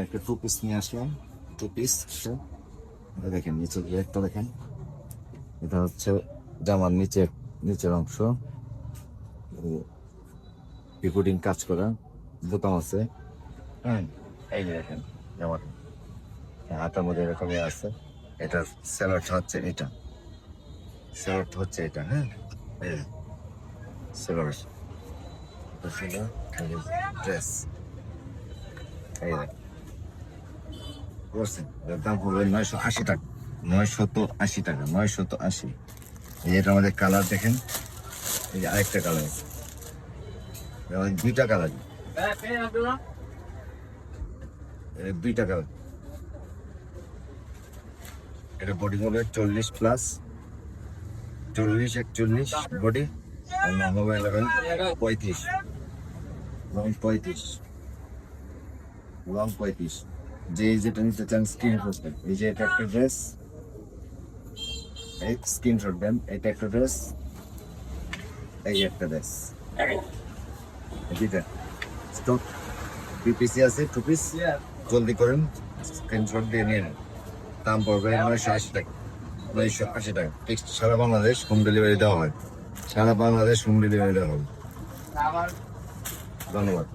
একটা two piece নিয়ে আসলাম। Two piece দেখেন, নিচের রেটটা দেখেন। এটা হচ্ছে জামার নিচের অংশ, পিকুডিং কাজ করা, বোতাম আছে। হ্যাঁ, এই যে দেখেন জামার হাতের মধ্যে এরকমই আছে। এটা স্যালাড হচ্ছে এটা, হ্যাঁ, এই স্যালাড ড্রেস। এই দেখেন, বুঝছেন? এর দাম হবে 980 টাকা। 980 টাকা, 980। এটার মধ্যে কালার দেখেন, এই যে আরেকটা কালার আছে, দুইটা কালার, দুইটা কালার। এটা বডি হবে 40+, 40-41 বডি, আর লং হবে 35, লং 35, লং 35। যেটা নিতে চান স্ক্রিনশট দেন। এই যে এটা একটা ড্রেস, এই স্ক্রিনশট দেন। এটা একটা ড্রেস, এই একটা ড্রেস, দুইটা স্টক। পিপিসি আছে, টু পিস। জলদি করেন, স্ক্রিনশট দিয়ে নিয়ে নেন। দাম পড়বে 980 টাকা। 980 টাকা ফিক্সড। সারা বাংলাদেশ হোম ডেলিভারি দেওয়া হয়, সারা বাংলাদেশ হোম ডেলিভারি দেওয়া হবে। ধন্যবাদ।